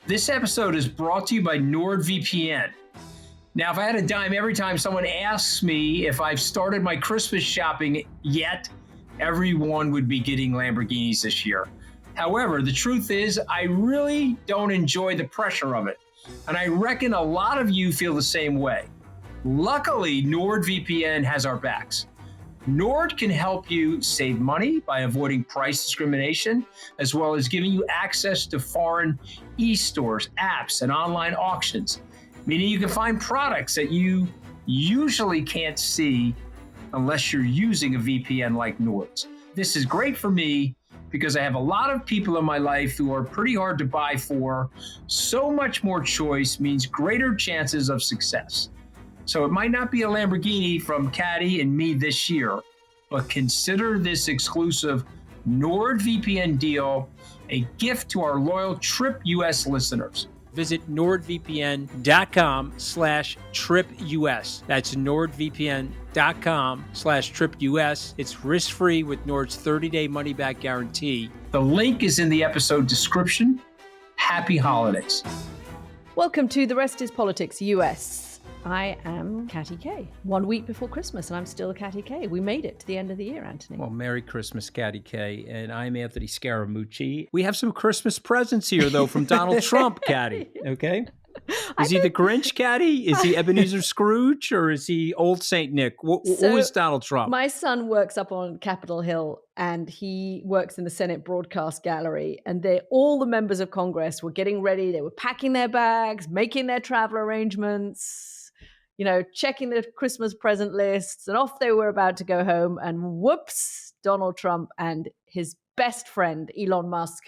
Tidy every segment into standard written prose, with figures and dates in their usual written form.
This episode is brought to you by NordVPN. Now, if I had a dime every time someone asks me if I've started my Christmas shopping yet, everyone would be getting Lamborghinis this year. However, the truth is, I really don't enjoy the pressure of it. And I reckon a lot of you feel the same way. Luckily, NordVPN has our backs. Nord can help you save money by avoiding price discrimination, as well as giving you access to foreign e-stores, apps, and online auctions, meaning you can find products that you usually can't see unless you're using a VPN like Nord's. This is great for me because I have a lot of people in my life who are pretty hard to buy for. So much more choice means greater chances of success. So it might not be a Lamborghini from Katty and me this year, but consider this exclusive NordVPN deal a gift to our loyal Trip US listeners. Visit nordvpn.com/tripus. That's nordvpn.com/tripus. It's risk-free with Nord's 30-day money-back guarantee. The link is in the episode description. Happy holidays. Welcome to The Rest is Politics US. I am Katty K. 1 week before Christmas, and I'm still Katty K. We made it to the end of the year, Anthony. Well, Merry Christmas, Katty K. And I'm Anthony Scaramucci. We have some Christmas presents here, though, from Donald Trump, Katty. Okay? Is he the Grinch, Katty? Is he Ebenezer Scrooge, or is he Old Saint Nick? Who is Donald Trump? My son works up on Capitol Hill, and he works in the Senate Broadcast Gallery, and all the members of Congress were getting ready. They were packing their bags, making their travel arrangements, checking the Christmas present lists, and off they were about to go home. And whoops, Donald Trump and his best friend, Elon Musk,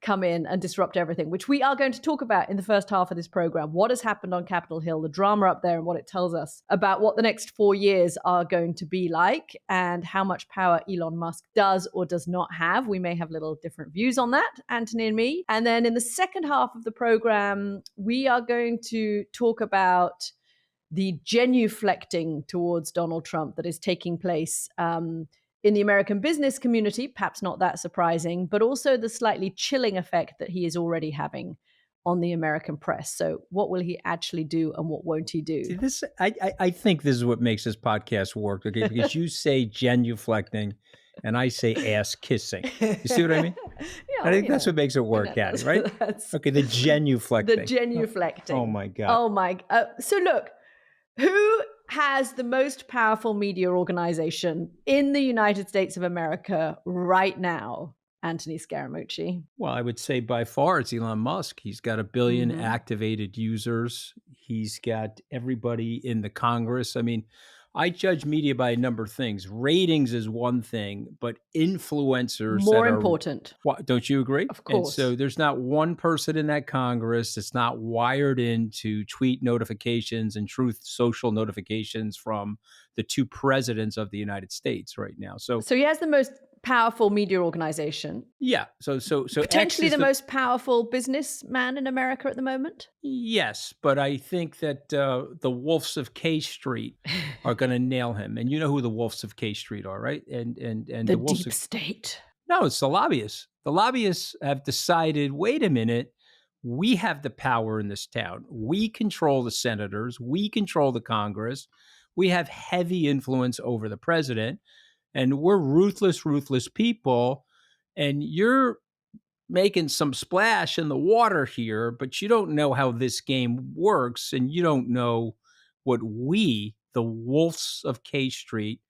come in and disrupt everything, which we are going to talk about in the first half of this program. What has happened on Capitol Hill, the drama up there, and what it tells us about what the next 4 years are going to be like, and how much power Elon Musk does or does not have. We may have little different views on that, Anthony and me. And then in the second half of the program, we are going to talk about the genuflecting towards Donald Trump that is taking place in the American business community, perhaps not that surprising, but also the slightly chilling effect that he is already having on the American press. So what will he actually do and what won't he do? See, I think this is what makes this podcast work, okay? Because you say genuflecting and I say ass kissing. You see what I mean? Yeah, I think that's what makes it work, Katty, right? Okay, the genuflecting. The genuflecting. Oh my God. Oh my. So look, who has the most powerful media organization in the United States of America right now, Anthony Scaramucci? Well, I would say by far it's Elon Musk. He's got 1 billion activated users. He's got everybody in the Congress. I mean, I judge media by a number of things. Ratings is one thing, but influencers more important. Don't you agree? Of course. And so there's not one person in that Congress that's not wired into tweet notifications and truth social notifications from the two presidents of the United States right now. So he has the most powerful media organization. Yeah. So potentially the most powerful businessman in America at the moment. Yes, but I think that the Wolves of K Street are going to nail him, and you know who the Wolves of K Street are, right? And the Wolves deep state. No, it's the lobbyists. The lobbyists have decided, wait a minute, we have the power in this town. We control the senators. We control the Congress. We have heavy influence over the president. And we're ruthless people. And you're making some splash in the water here, but you don't know how this game works. And you don't know what we, the Wolves of K Street,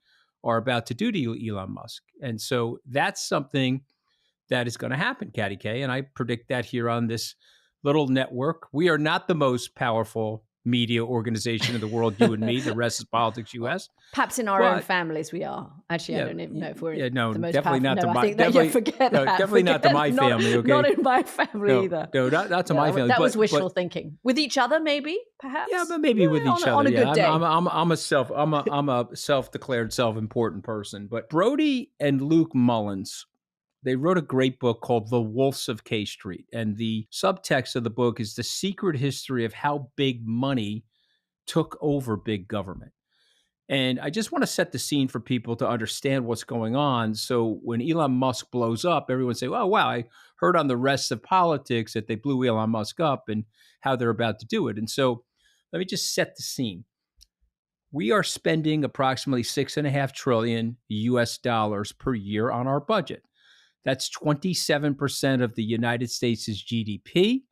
are about to do to you, Elon Musk. And so that's something that is going to happen, Katty K. And I predict that here on this little network. We are not the most powerful media organization in the world, you and me. The Rest is Politics US. Perhaps in our own families we are. Actually, I don't even know if we're the most definitely powerful. Not to I think definitely, forget no, that. Definitely not to my family. Okay, not in my family either. No, not to my family. That was wishful thinking. With each other, maybe, perhaps. Yeah, but maybe with each other. On a good day. I'm a self-declared self-important person. But Brody and Luke Mullins, they wrote a great book called The Wolves of K Street. And the subtext of the book is the secret history of how big money took over big government. And I just want to set the scene for people to understand what's going on. So when Elon Musk blows up, everyone say, "Oh, wow, I heard on the rest of politics that they blew Elon Musk up and how they're about to do it." And so let me just set the scene. We are spending approximately 6.5 trillion US dollars per year on our budget. That's 27% of the United States' GDP,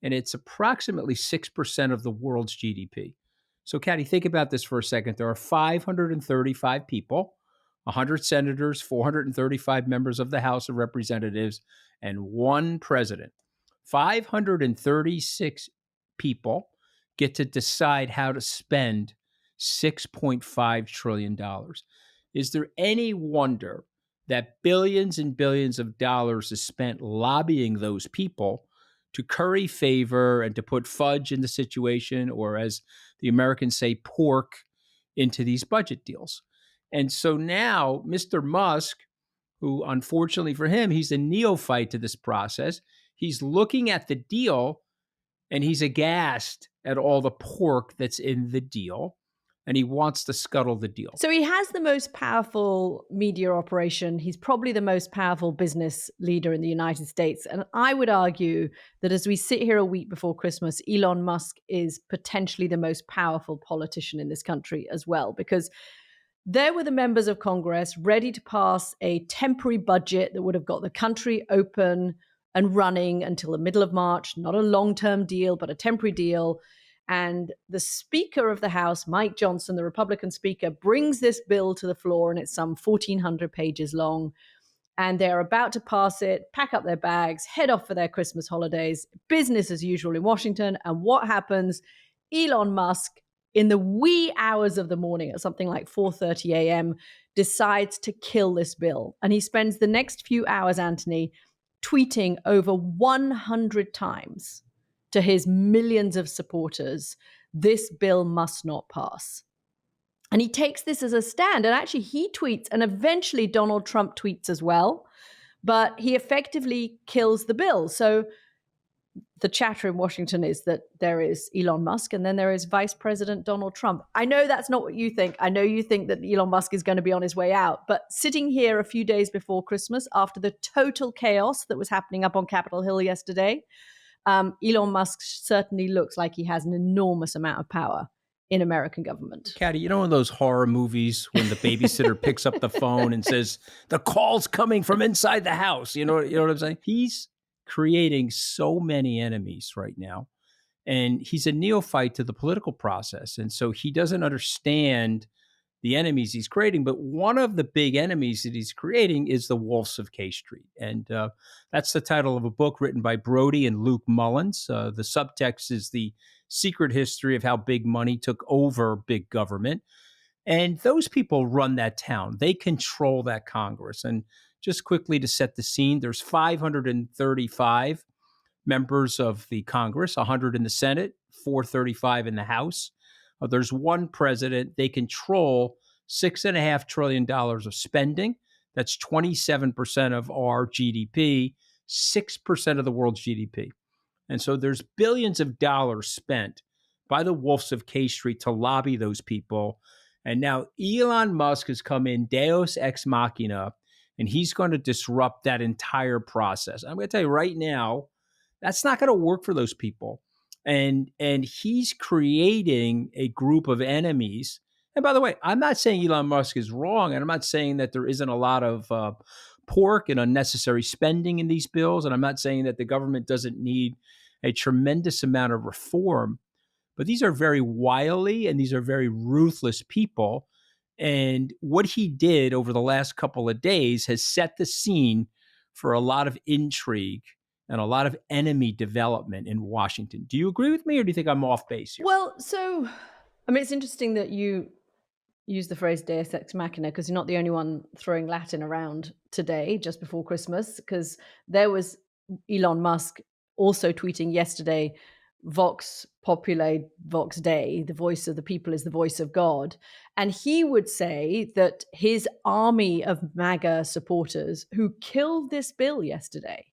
and it's approximately 6% of the world's GDP. So, Katty, think about this for a second. There are 535 people, 100 senators, 435 members of the House of Representatives, and one president. 536 people get to decide how to spend $6.5 trillion. Is there any wonder that billions and billions of dollars is spent lobbying those people to curry favor and to put fudge in the situation, or as the Americans say, pork into these budget deals? And so now Mr. Musk, who unfortunately for him, he's a neophyte to this process, he's looking at the deal and he's aghast at all the pork that's in the deal, and he wants to scuttle the deal. So he has the most powerful media operation. He's probably the most powerful business leader in the United States. And I would argue that as we sit here a week before Christmas, Elon Musk is potentially the most powerful politician in this country as well, because there were the members of Congress ready to pass a temporary budget that would have got the country open and running until the middle of March, not a long-term deal, but a temporary deal. And the Speaker of the House, Mike Johnson, the Republican Speaker, brings this bill to the floor, and it's some 1,400 pages long. And they're about to pass it, pack up their bags, head off for their Christmas holidays, business as usual in Washington. And what happens? Elon Musk, in the wee hours of the morning at something like 4:30 a.m., decides to kill this bill. And he spends the next few hours, Anthony, tweeting over 100 times to his millions of supporters, this bill must not pass. And he takes this as a stand. And actually, he tweets, and eventually Donald Trump tweets as well. But he effectively kills the bill. So the chatter in Washington is that there is Elon Musk and then there is Vice President Donald Trump. I know that's not what you think. I know you think that Elon Musk is going to be on his way out. But sitting here a few days before Christmas, after the total chaos that was happening up on Capitol Hill yesterday, Elon Musk certainly looks like he has an enormous amount of power in American government. Katty, you know in those horror movies when the babysitter picks up the phone and says, the call's coming from inside the house? You know what I'm saying? He's creating so many enemies right now. And he's a neophyte to the political process. And so he doesn't understand the enemies he's creating. But one of the big enemies that he's creating is the Wolves of K Street. And that's the title of a book written by Brody and Luke Mullins. The subtext is the secret history of how big money took over big government. And those people run that town. They control that Congress. And just quickly to set the scene, there's 535 members of the Congress, 100 in the Senate, 435 in the House. There's one president. They control $6.5 trillion of spending. That's 27% of our GDP, 6% of the world's GDP. And so there's billions of dollars spent by the Wolves of K Street to lobby those people. And now Elon Musk has come in, Deus ex machina, and he's going to disrupt that entire process. I'm going to tell you right now, that's not going to work for those people. And he's creating a group of enemies. And by the way, I'm not saying Elon Musk is wrong, and I'm not saying that there isn't a lot of pork and unnecessary spending in these bills, and I'm not saying that the government doesn't need a tremendous amount of reform. But these are very wily and these are very ruthless people. And what he did over the last couple of days has set the scene for a lot of intrigue and a lot of enemy development in Washington. Do you agree with me, or do you think I'm off base here? Well, so, I mean, it's interesting that you use the phrase Deus ex machina, because you're not the only one throwing Latin around today, just before Christmas, because there was Elon Musk also tweeting yesterday, Vox Populi, Vox Dei, the voice of the people is the voice of God. And he would say that his army of MAGA supporters who killed this bill yesterday,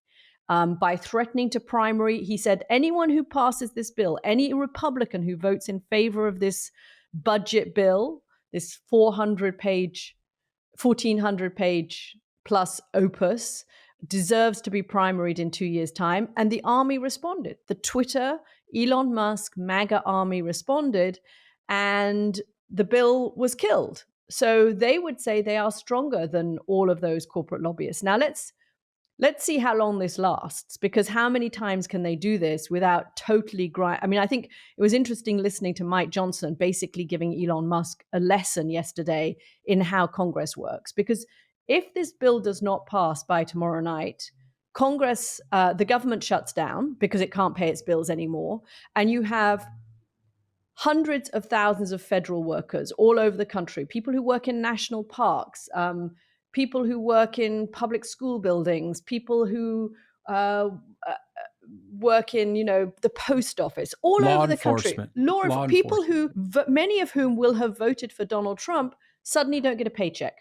by threatening to primary, he said, anyone who passes this bill, any Republican who votes in favor of this budget bill, this 1,400-page plus opus deserves to be primaried in 2 years' time. And the army responded. The Twitter, Elon Musk, MAGA army responded, and the bill was killed. So they would say they are stronger than all of those corporate lobbyists. Now let's see how long this lasts, because how many times can they do this without totally I mean, I think it was interesting listening to Mike Johnson basically giving Elon Musk a lesson yesterday in how Congress works. Because if this bill does not pass by tomorrow night, Congress, the government shuts down because it can't pay its bills anymore. And you have hundreds of thousands of federal workers all over the country, people who work in national parks, people who work in public school buildings, people who work in, the post office, all over the country. People who, many of whom will have voted for Donald Trump, suddenly don't get a paycheck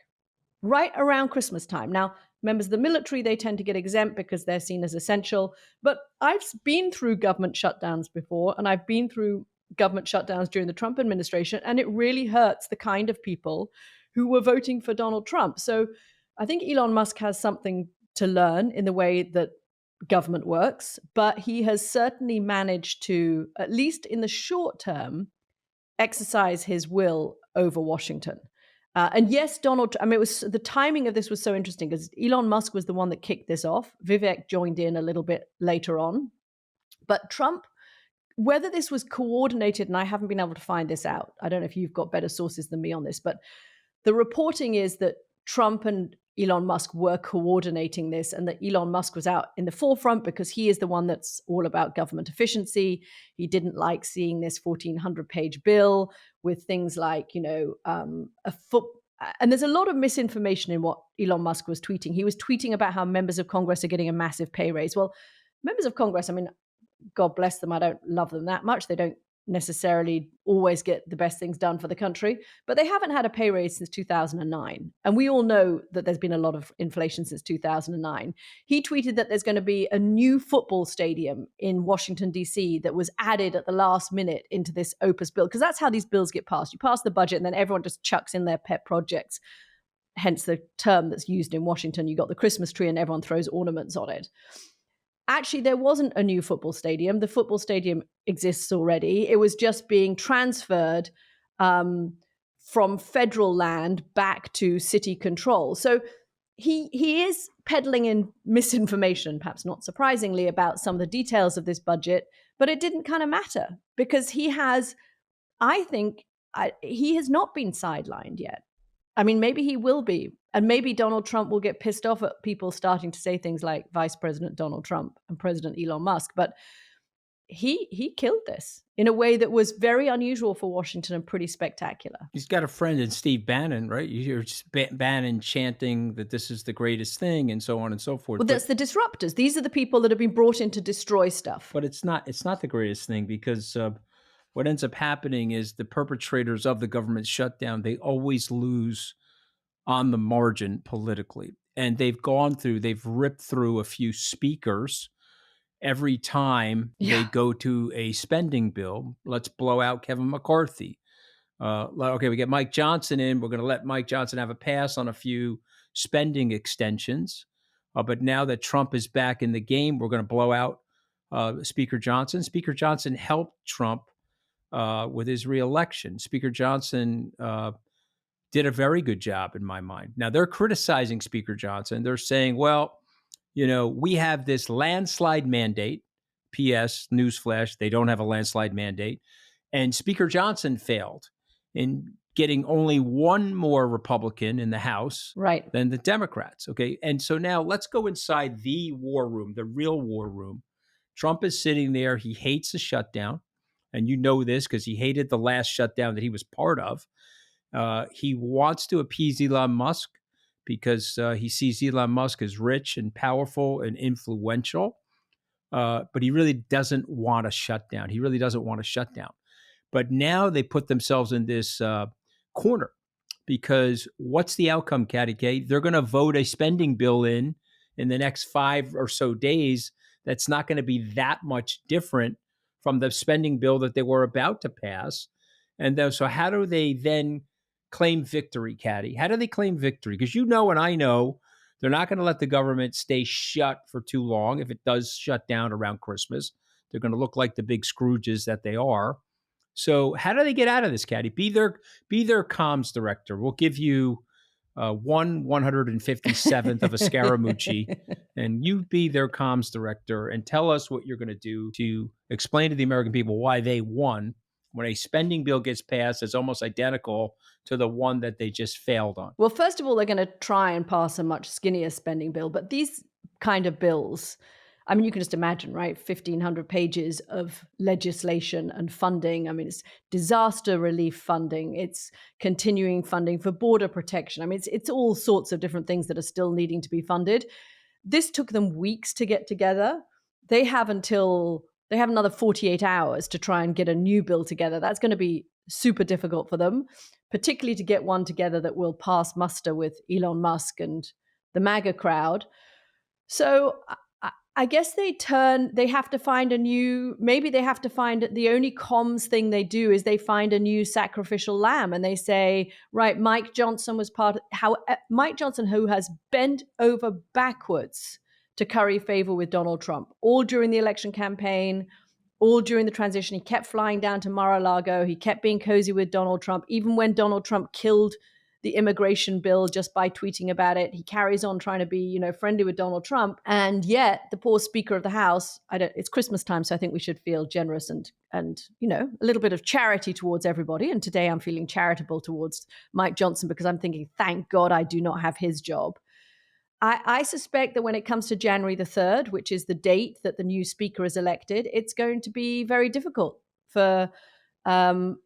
right around Christmas time. Now, members of the military, they tend to get exempt because they're seen as essential. But I've been through government shutdowns before, and I've been through government shutdowns during the Trump administration, and it really hurts the kind of people who were voting for Donald Trump. So I think Elon Musk has something to learn in the way that government works, but he has certainly managed to, at least in the short term, exercise his will over Washington. And yes, it was the timing of this was so interesting because Elon Musk was the one that kicked this off. Vivek joined in a little bit later on. But Trump, whether this was coordinated, and I haven't been able to find this out. I don't know if you've got better sources than me on this, but the reporting is that Trump and Elon Musk were coordinating this, and that Elon Musk was out in the forefront because he is the one that's all about government efficiency. He didn't like seeing this 1,400-page bill with things like, and there's a lot of misinformation in what Elon Musk was tweeting. He was tweeting about how members of Congress are getting a massive pay raise. Well, members of Congress, I mean, God bless them. I don't love them that much. They don't necessarily always get the best things done for the country, but they haven't had a pay raise since 2009. And we all know that there's been a lot of inflation since 2009. He tweeted that there's going to be a new football stadium in Washington, D.C. that was added at the last minute into this opus bill, because that's how these bills get passed. You pass the budget and then everyone just chucks in their pet projects. Hence the term that's used in Washington. You got the Christmas tree and everyone throws ornaments on it. Actually, there wasn't a new football stadium. The football stadium exists already. It was just being transferred from federal land back to city control. So he is peddling in misinformation, perhaps not surprisingly, about some of the details of this budget, but it didn't kind of matter because he has not been sidelined yet. I mean, maybe he will be. And maybe Donald Trump will get pissed off at people starting to say things like Vice President Donald Trump and President Elon Musk. But he killed this in a way that was very unusual for Washington and pretty spectacular. He's got a friend in Steve Bannon, right? You hear Bannon chanting that this is the greatest thing and so on and so forth. Well, that's the disruptors. These are the people that have been brought in to destroy stuff. But it's not the greatest thing because what ends up happening is the perpetrators of the government shutdown, they always lose on the margin politically. And they've ripped through a few speakers every time they go to a spending bill. Let's blow out Kevin McCarthy. Okay, we get Mike Johnson in. We're going to let Mike Johnson have a pass on a few spending extensions. But now that Trump is back in the game, we're going to blow out Speaker Johnson. Speaker Johnson helped Trump with his reelection. Speaker Johnson did a very good job in my mind. Now they're criticizing Speaker Johnson. They're saying, well, we have this landslide mandate. P.S. Newsflash, they don't have a landslide mandate. And Speaker Johnson failed in getting only one more Republican in the House than the Democrats. Okay. And so now let's go inside the war room, the real war room. Trump is sitting there. He hates the shutdown. And you know this because he hated the last shutdown that he was part of. He wants to appease Elon Musk because he sees Elon Musk as rich and powerful and influential. But he really doesn't want a shutdown. He really doesn't want a shutdown. But now they put themselves in this corner because what's the outcome, Katty K? They're going to vote a spending bill in the next 5 or so days. That's not going to be that much different from the spending bill that they were about to pass. And so how do they then claim victory, Katty? How do they claim victory? Because you know and I know they're not going to let the government stay shut for too long. If it does shut down around Christmas, they're going to look like the big Scrooges that they are. So how do they get out of this, Katty? Be their comms director. We'll give you 1/157th of a Scaramucci, and you be their comms director and tell us what you're going to do to explain to the American people why they won when a spending bill gets passed that's almost identical to the one that they just failed on. Well, first of all, they're going to try and pass a much skinnier spending bill. But these kind of bills, I mean, you can just imagine, right? 1,500 pages of legislation and funding. I mean, it's disaster relief funding. It's continuing funding for border protection. I mean, it's all sorts of different things that are still needing to be funded. This took them weeks to get together. They have another 48 hours to try and get a new bill together. That's going to be super difficult for them, particularly to get one together that will pass muster with Elon Musk and the MAGA crowd. So I guess they have to find the only comms thing they do is they find a new sacrificial lamb, and they say, right, Mike Johnson, who has bent over backwards to curry favor with Donald Trump, all during the election campaign, all during the transition. He kept flying down to Mar-a-Lago. He kept being cozy with Donald Trump, even when Donald Trump killed the immigration bill just by tweeting about it. He carries on trying to be, friendly with Donald Trump. And yet the poor Speaker of the House, it's Christmas time, so I think we should feel generous and a little bit of charity towards everybody. And today I'm feeling charitable towards Mike Johnson because I'm thinking, thank God I do not have his job. I suspect that when it comes to January the 3rd, which is the date that the new speaker is elected, it's going to be very difficult for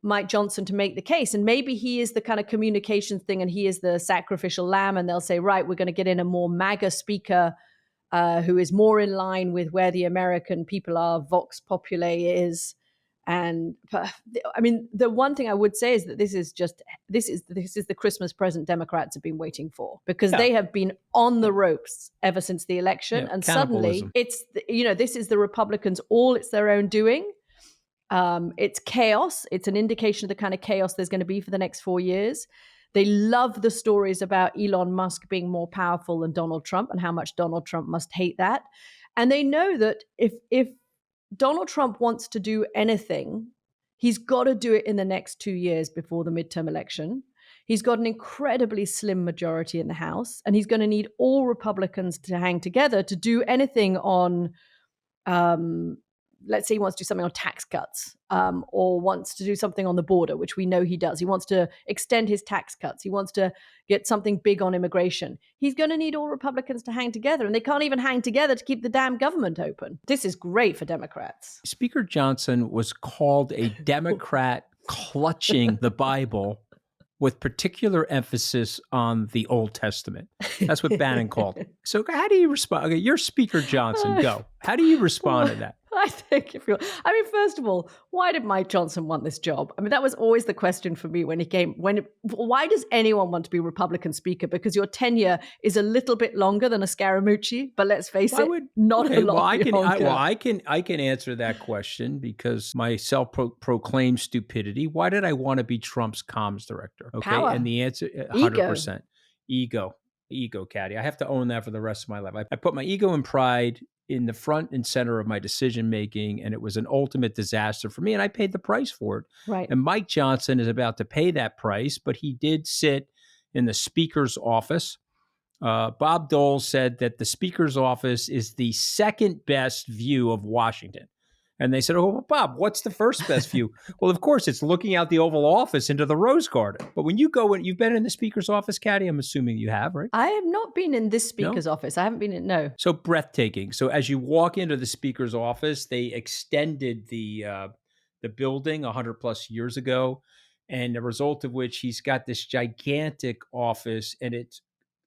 Mike Johnson to make the case. And maybe he is the kind of communications thing and he is the sacrificial lamb. And they'll say, right, we're going to get in a more MAGA speaker who is more in line with where the American people are, Vox Populi is. And I mean, the one thing I would say is that this is the Christmas present Democrats have been waiting for, because they have been on the ropes ever since the election. And suddenly this is the Republicans, it's their own doing. It's chaos. It's an indication of the kind of chaos there's going to be for the next 4 years. They love the stories about Elon Musk being more powerful than Donald Trump and how much Donald Trump must hate that. And they know that if Donald Trump wants to do anything, he's got to do it in the next 2 years before the midterm election. He's got an incredibly slim majority in the House, and he's going to need all Republicans to hang together to do anything on, let's say he wants to do something on tax cuts, or wants to do something on the border, which we know he does. He wants to extend his tax cuts. He wants to get something big on immigration. He's going to need all Republicans to hang together, and they can't even hang together to keep the damn government open. This is great for Democrats. Speaker Johnson was called a Democrat clutching the Bible with particular emphasis on the Old Testament. That's what Bannon called it. So how do you respond? Okay, you're Speaker Johnson, go. How do you respond to that? I think first of all, why did Mike Johnson want this job? I mean, that was always the question for me when he came. Why does anyone want to be Republican Speaker? Because your tenure is a little bit longer than a Scaramucci, but let's face it, not a lot longer. I can answer that question because my self-proclaimed stupidity. Why did I want to be Trump's comms director? Okay, Power. And the answer, 100%, ego, Katty. I have to own that for the rest of my life. I put my ego and pride in the front and center of my decision making, and it was an ultimate disaster for me, and I paid the price for it. Right. And Mike Johnson is about to pay that price, but he did sit in the speaker's office. Bob Dole said that the speaker's office is the second best view of Washington. And they said, oh, well, Bob, what's the first best view? Well, of course, it's looking out the Oval Office into the Rose Garden. But when you go in, you've been in the speaker's office, Katty? I'm assuming you have, right? I have not been in this speaker's office. I haven't been in, no. So breathtaking. So as you walk into the speaker's office, they extended the building 100 plus years ago. And the result of which he's got this gigantic office, and it's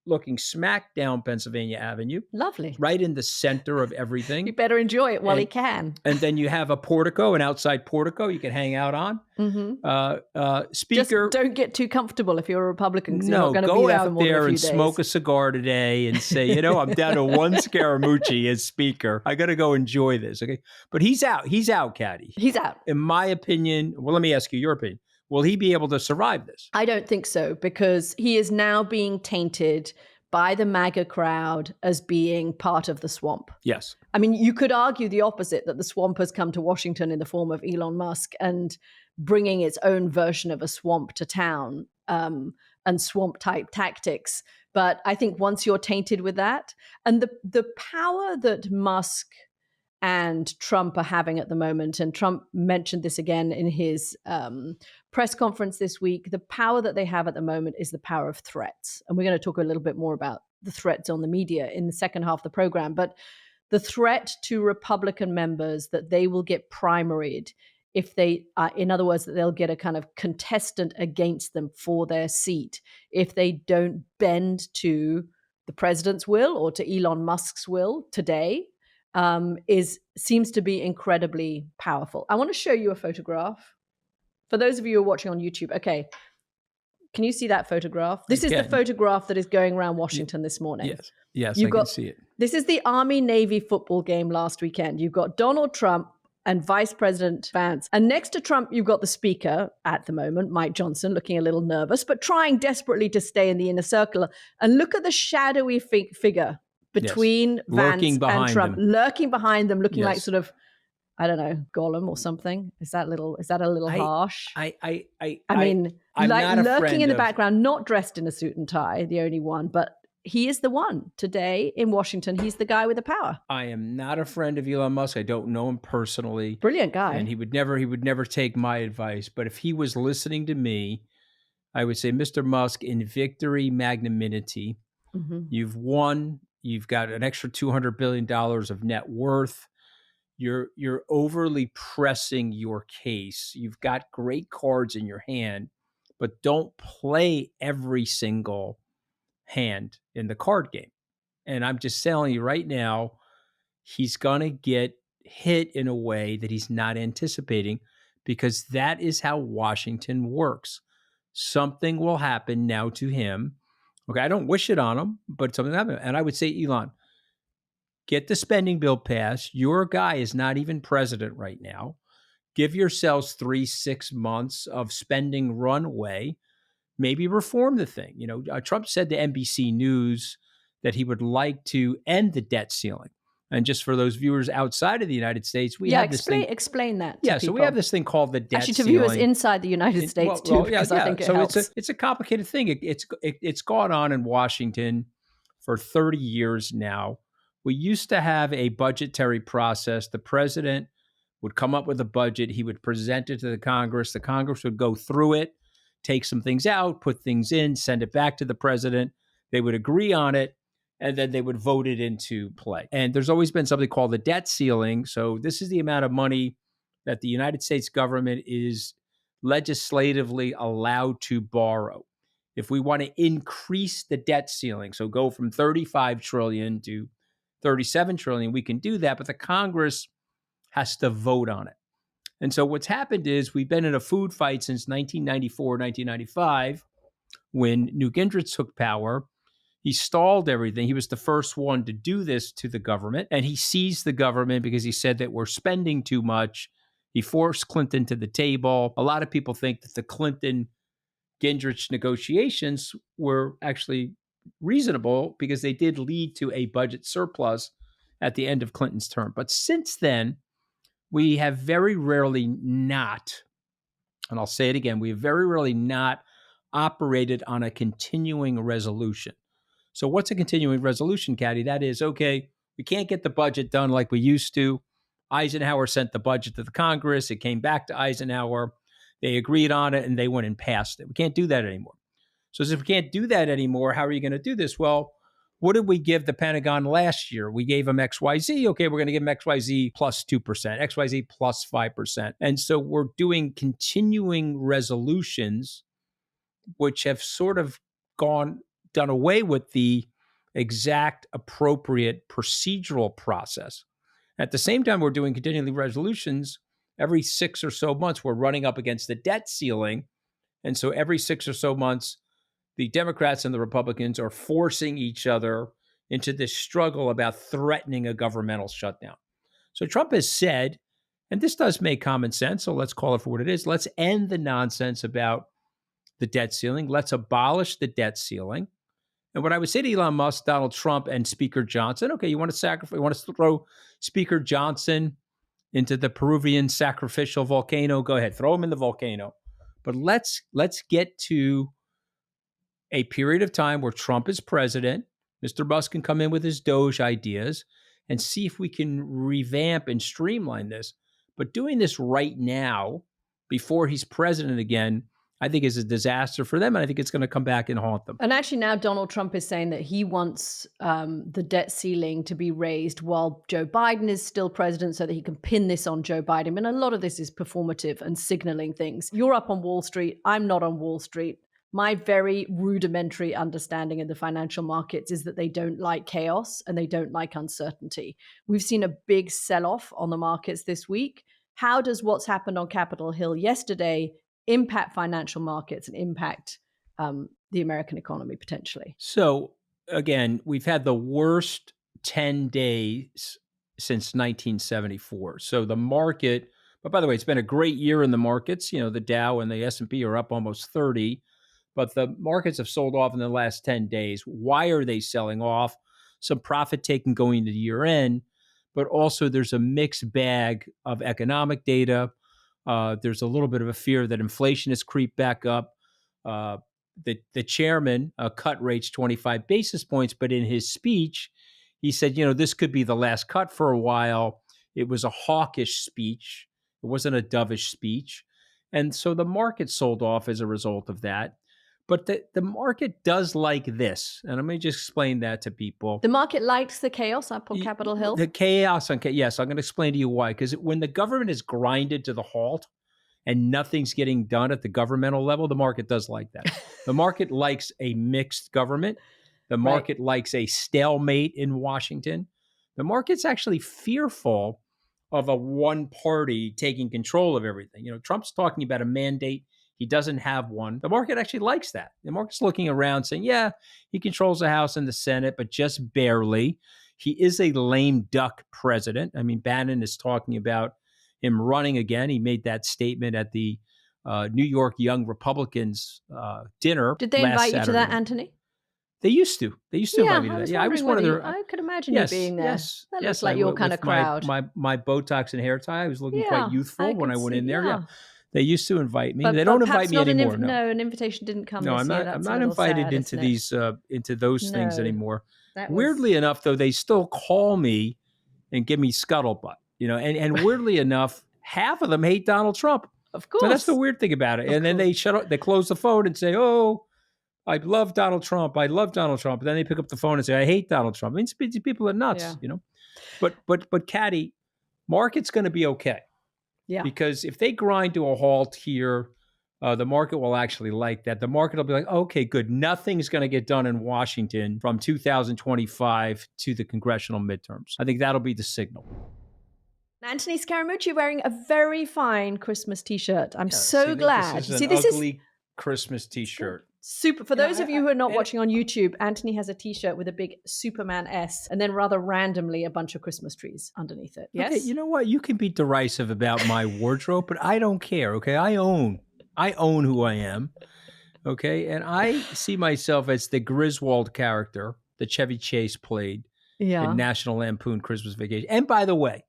looking smack down Pennsylvania Avenue. Lovely. Right in the center of everything. You better enjoy it while he can. And then you have a portico, an outside portico you can hang out on. Mm-hmm. Speaker. Just don't get too comfortable if you're a Republican. No, you're not go be there out for more there than a and few smoke days. a cigar today and say, I'm down to one Scaramucci as speaker. I got to go enjoy this. Okay. But he's out. He's out, Katty. He's out. In my opinion, well, let me ask you your opinion. Will he be able to survive this? I don't think so, because he is now being tainted by the MAGA crowd as being part of the swamp. Yes. I mean, you could argue the opposite, that the swamp has come to Washington in the form of Elon Musk and bringing its own version of a swamp to town, and swamp type tactics. But I think once you're tainted with that, and the power that Musk and Trump are having at the moment, and Trump mentioned this again in his press conference this week, the power that they have at the moment is the power of threats. And we're going to talk a little bit more about the threats on the media in the second half of the program. But the threat to Republican members that they will get primaried if they, in other words, that they'll get a kind of contestant against them for their seat if they don't bend to the president's will or to Elon Musk's will today, seems to be incredibly powerful. I want to show you a photograph. For those of you who are watching on YouTube, okay, can you see that photograph? This is the photograph that is going around Washington this morning. Yes, I can see it. This is the Army-Navy football game last weekend. You've got Donald Trump and Vice President Vance. And next to Trump, you've got the speaker at the moment, Mike Johnson, looking a little nervous, but trying desperately to stay in the inner circle. And look at the shadowy figure between Vance and Trump, lurking behind them, looking like sort of, I don't know, Gollum or something. Is that a little harsh? I mean, like lurking in the background, not dressed in a suit and tie, the only one, but he is the one today in Washington. He's the guy with the power. I am not a friend of Elon Musk. I don't know him personally. Brilliant guy. And he would never take my advice. But if he was listening to me, I would say, Mr. Musk, in victory magnanimity, you've won. You've got an extra $200 billion of net worth. You're overly pressing your case. You've got great cards in your hand, but don't play every single hand in the card game. And I'm just telling you right now, he's going to get hit in a way that he's not anticipating, because that is how Washington works. Something will happen now to him. Okay, I don't wish it on him, but something happened. And I would say, Elon, get the spending bill passed. Your guy is not even president right now. Give yourselves 3-6 months of spending runway. Maybe reform the thing. You know, Trump said to NBC News that he would like to end the debt ceiling. And just for those viewers outside of the United States, we have this thing. Explain that. So we have this thing called the debt ceiling. ceiling. To viewers inside the United States too, because I think it helps. It's a complicated thing. It's gone on in Washington for 30 years now. We used to have a budgetary process. The president would come up with a budget. He would present it to the Congress. The Congress would go through it, take some things out, put things in, send it back to the president. They would agree on it, and then they would vote it into play. And there's always been something called the debt ceiling. So this is the amount of money that the United States government is legislatively allowed to borrow. If we want to increase the debt ceiling, so go from 35 trillion to 37 trillion, we can do that, but the Congress has to vote on it. And so what's happened is we've been in a food fight since 1994, 1995, when Newt Gingrich took power. He stalled everything. He was the first one to do this to the government, and he seized the government because he said that we're spending too much. He forced Clinton to the table. A lot of people think that the Clinton-Gingrich negotiations were actually reasonable because they did lead to a budget surplus at the end of Clinton's term. But since then, we have very rarely not, and I'll say it again, we have very rarely not operated on a continuing resolution. So what's a continuing resolution, Katty? That is, okay, we can't get the budget done like we used to. Eisenhower sent the budget to the Congress. It came back to Eisenhower. They agreed on it, and they went and passed it. We can't do that anymore. So if we can't do that anymore, how are you going to do this? Well, what did we give the Pentagon last year? We gave them XYZ. Okay, we're going to give them XYZ plus 2%, XYZ plus 5%. And so we're doing continuing resolutions, which have sort of done away with the exact appropriate procedural process. At the same time, we're doing continuing resolutions. Every 6 or so months, we're running up against the debt ceiling. And so every 6 or so months, the Democrats and the Republicans are forcing each other into this struggle about threatening a governmental shutdown. So Trump has said, and this does make common sense, so let's call it for what it is. Let's end the nonsense about the debt ceiling. Let's abolish the debt ceiling. And what I would say to Elon Musk, Donald Trump, and Speaker Johnson, okay, you want to throw Speaker Johnson into the Peruvian sacrificial volcano, go ahead, throw him in the volcano. But let's get to a period of time where Trump is president. Mr. Musk can come in with his Doge ideas and see if we can revamp and streamline this. But doing this right now, before he's president again, I think is a disaster for them. And I think it's going to come back and haunt them. And actually now Donald Trump is saying that he wants the debt ceiling to be raised while Joe Biden is still president so that he can pin this on Joe Biden. And a lot of this is performative and signaling things. You're up on Wall Street. I'm not on Wall Street. My very rudimentary understanding of the financial markets is that they don't like chaos and they don't like uncertainty. We've seen a big sell-off on the markets this week. How does what's happened on Capitol Hill yesterday impact financial markets and impact the American economy potentially? So again, we've had the worst 10 days since 1974. So the market, but by the way, it's been a great year in the markets. You know, the Dow and the S&P are up almost 30, but the markets have sold off in the last 10 days. Why are they selling off? Some profit taking going into the year end, but also there's a mixed bag of economic data. There's a little bit of a fear that inflation has creeped back up. The chairman cut rates 25 basis points, but in his speech, he said, you know, this could be the last cut for a while. It was a hawkish speech. It wasn't a dovish speech. And so the market sold off as a result of that. But the market does like this. And let me just explain that to people. The market likes the chaos up on Capitol Hill? The chaos on yes, I'm going to explain to you why. Because when the government is grinded to the halt and nothing's getting done at the governmental level, the market does like that. The market likes a mixed government. The market likes a stalemate in Washington. The market's actually fearful of a one party taking control of everything. You know, Trump's talking about a mandate. He doesn't have one. The market actually likes that. The market's looking around saying, yeah, he controls the House and the Senate, but just barely. He is a lame duck president. I mean, Bannon is talking about him running again. He made that statement at the New York Young Republicans dinner. Did they last invite you to Saturday that, night. Anthony? They used to. They used to invite me to that. Yeah, I was one of their. I could imagine you being there. Yes, that looks like your kind of crowd. My Botox and hair tie. I was looking quite youthful when I went in there. Yeah. They used to invite me. But, they don't invite me anymore. No, an invitation didn't come. No, this year. I'm not invited sad, into these into those things anymore. Was... Weirdly enough, though, they still call me and give me scuttlebutt. You know, and weirdly enough, half of them hate Donald Trump. Of course, so that's the weird thing about it. And then they they close the phone and say, "Oh, I love Donald Trump. I love Donald Trump." And then they pick up the phone and say, "I hate Donald Trump." I mean, these people are nuts, you know. But Katty, market's going to be okay. Yeah. Because if they grind to a halt here, the market will actually like that. The market will be like, okay, good. Nothing's going to get done in Washington from 2025 to the congressional midterms. I think that'll be the signal. Anthony Scaramucci wearing a very fine Christmas T-shirt. I'm so glad. This is an ugly Christmas T-shirt. Super. For those of you who are not watching on YouTube, Anthony has a T-shirt with a big Superman S and then rather randomly a bunch of Christmas trees underneath it. Yes? Okay, you know what? You can be derisive about my wardrobe, but I don't care, okay? I own who I am, okay? And I see myself as the Griswold character that Chevy Chase played in National Lampoon Christmas Vacation. And by the way,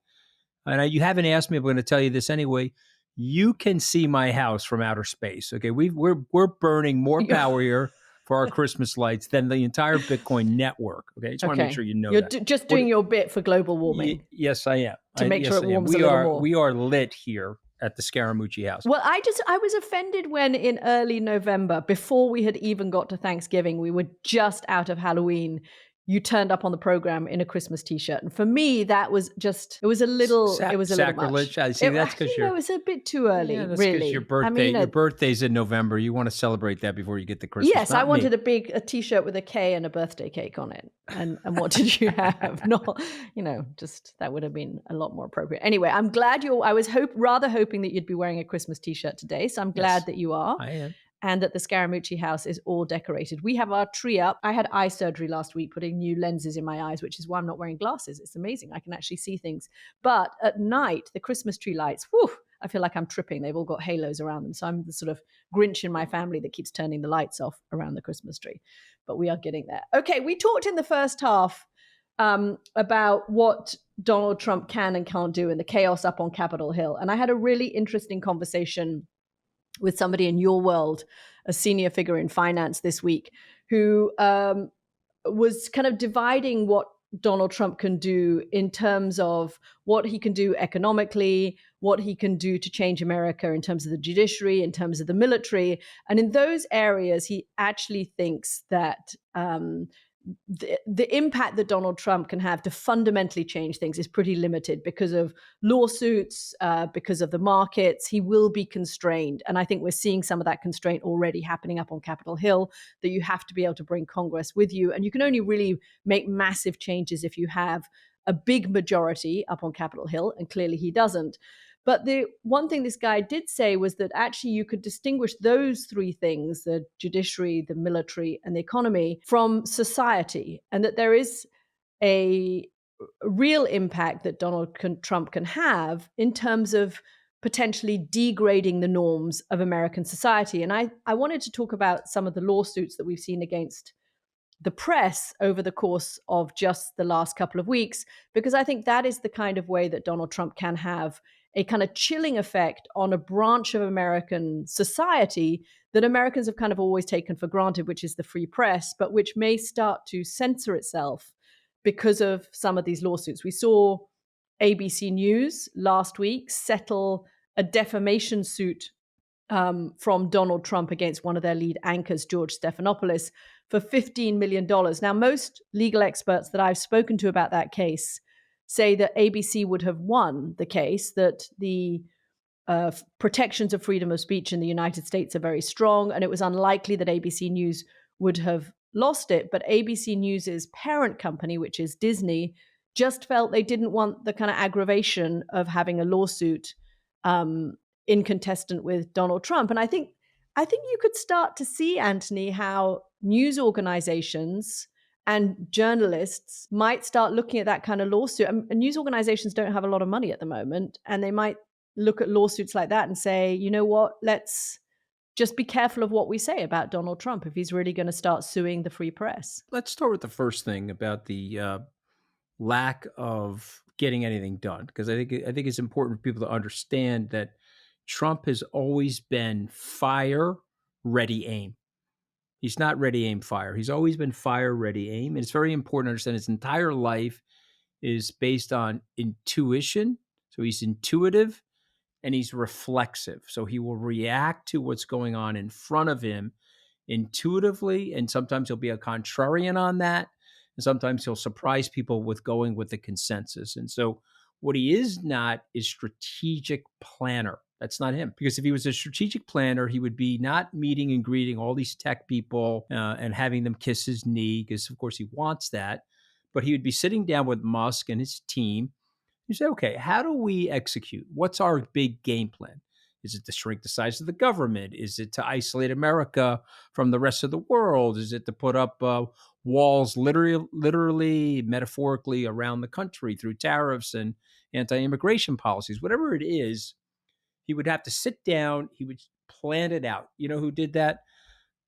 and you haven't asked me, but I'm going to tell you this anyway, you can see my house from outer space. Okay, we're burning more power here for our Christmas lights than the entire Bitcoin network. Okay, I just want to make sure you know that. You're just doing your bit for global warming. Yes, I am. To make sure it warms a little more. We are lit here at the Scaramucci house. Well, I was offended when in early November, before we had even got to Thanksgiving, we were just out of Halloween. You turned up on the program in a Christmas T-shirt, and for me, that was just it was a little sacrilege. Much. See, that's because it was a bit too early. Yeah, that's really, your birthday. Your birthday's in November. You want to celebrate that before you get the Christmas. Yes, I wanted a T-shirt with a K and a birthday cake on it. And what did you have? Not, just that would have been a lot more appropriate. Anyway, I'm glad I was rather hoping that you'd be wearing a Christmas T-shirt today, so I'm glad that you are. I am. and that the Scaramucci house is all decorated. We have our tree up. I had eye surgery last week, putting new lenses in my eyes, which is why I'm not wearing glasses. It's amazing. I can actually see things. But at night, the Christmas tree lights, whew, I feel like I'm tripping. They've all got halos around them. So I'm the sort of Grinch in my family that keeps turning the lights off around the Christmas tree. But we are getting there. Okay, we talked in the first half about what Donald Trump can and can't do and the chaos up on Capitol Hill. And I had a really interesting conversation with somebody in your world, a senior figure in finance this week, who was kind of dividing what Donald Trump can do in terms of what he can do economically, what he can do to change America in terms of the judiciary, in terms of the military. And in those areas, he actually thinks that the impact that Donald Trump can have to fundamentally change things is pretty limited because of lawsuits, because of the markets. He will be constrained. And I think we're seeing some of that constraint already happening up on Capitol Hill, that you have to be able to bring Congress with you. And you can only really make massive changes if you have a big majority up on Capitol Hill. And clearly he doesn't. But the one thing this guy did say was that actually you could distinguish those three things, the judiciary, the military, and the economy, from society, and that there is a real impact that Donald Trump can have in terms of potentially degrading the norms of American society. And I wanted to talk about some of the lawsuits that we've seen against the press over the course of just the last couple of weeks, because I think that is the kind of way that Donald Trump can have a kind of chilling effect on a branch of American society that Americans have kind of always taken for granted, which is the free press, but which may start to censor itself because of some of these lawsuits. We saw ABC News last week settle a defamation suit from Donald Trump against one of their lead anchors, George Stephanopoulos, for $15 million. Now, most legal experts that I've spoken to about that case say that ABC would have won the case, that the protections of freedom of speech in the United States are very strong, and it was unlikely that ABC News would have lost it. But ABC News's parent company, which is Disney, just felt they didn't want the kind of aggravation of having a lawsuit incontestant with Donald Trump. And I think you could start to see, Anthony, how news organizations and journalists might start looking at that kind of lawsuit. And news organizations don't have a lot of money at the moment, and they might look at lawsuits like that and say, you know what, let's just be careful of what we say about Donald Trump if he's really going to start suing the free press. Let's start with the first thing about the lack of getting anything done, because I think it's important for people to understand that Trump has always been fire, ready, aim. He's not ready, aim, fire. He's always been fire, ready, aim. And it's very important to understand his entire life is based on intuition. So he's intuitive and he's reflexive. So he will react to what's going on in front of him intuitively. And sometimes he'll be a contrarian on that. And sometimes he'll surprise people with going with the consensus. And so what he is not is strategic planner. That's not him. Because if he was a strategic planner, he would be not meeting and greeting all these tech people and having them kiss his knee, because of course he wants that. But he would be sitting down with Musk and his team. You say, okay, how do we execute? What's our big game plan? Is it to shrink the size of the government? Is it to isolate America from the rest of the world? Is it to put up walls literally, metaphorically around the country through tariffs and anti-immigration policies? Whatever it is, he would have to sit down. He would plan it out. You know who did that?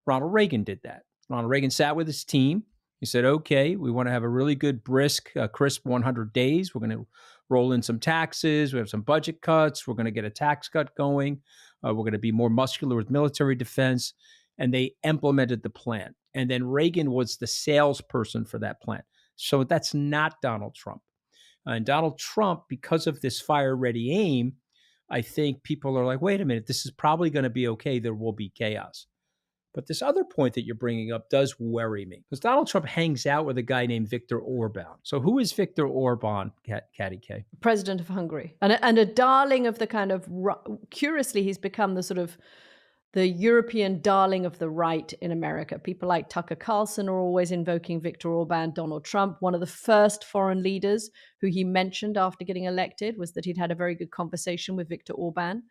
Ronald Reagan did that. Ronald Reagan sat with his team. He said, okay, we want to have a really good, brisk, crisp 100 days. We're going to roll in some taxes. We have some budget cuts. We're going to get a tax cut going. We're going to be more muscular with military defense. And they implemented the plan. And then Reagan was the salesperson for that plan. So that's not Donald Trump. And Donald Trump, because of this fire-ready aim, I think people are like, wait a minute, this is probably going to be okay. There will be chaos. But this other point that you're bringing up does worry me, because Donald Trump hangs out with a guy named Viktor Orban. So who is Viktor Orban, Katty K? President of Hungary, and a darling of the kind of, curiously, he's become the sort of the European darling of the right in America. People like Tucker Carlson are always invoking Viktor Orban. Donald Trump, one of the first foreign leaders who he mentioned after getting elected, was that he'd had a very good conversation with Viktor Orban.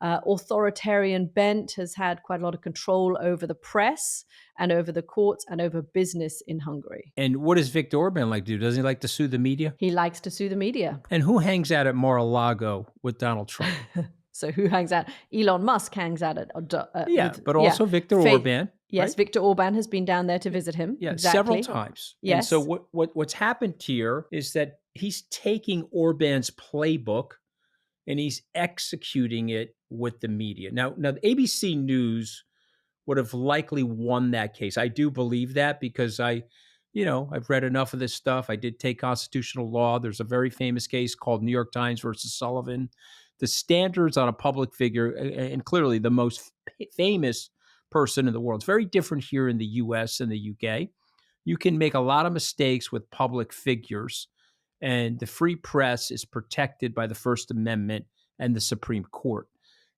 authoritarian bent, has had quite a lot of control over the press and over the courts and over business in Hungary. And what does Viktor Orban like to do? Doesn't he like to sue the media? He likes to sue the media. And who hangs out at Mar-a-Lago with Donald Trump? So who hangs out? Elon Musk hangs out at but also Viktor Orban. Yes, right? Viktor Orban has been down there to visit him. Yeah, exactly. several times. Yes. And so what's happened here is that he's taking Orban's playbook and he's executing it with the media. Now the ABC News would have likely won that case. I do believe that because I've read enough of this stuff. I did take constitutional law. There's a very famous case called New York Times versus Sullivan. The standards on a public figure, and clearly the most famous person in the world, it's very different here in the US and the UK. You can make a lot of mistakes with public figures, and the free press is protected by the First Amendment and the Supreme Court.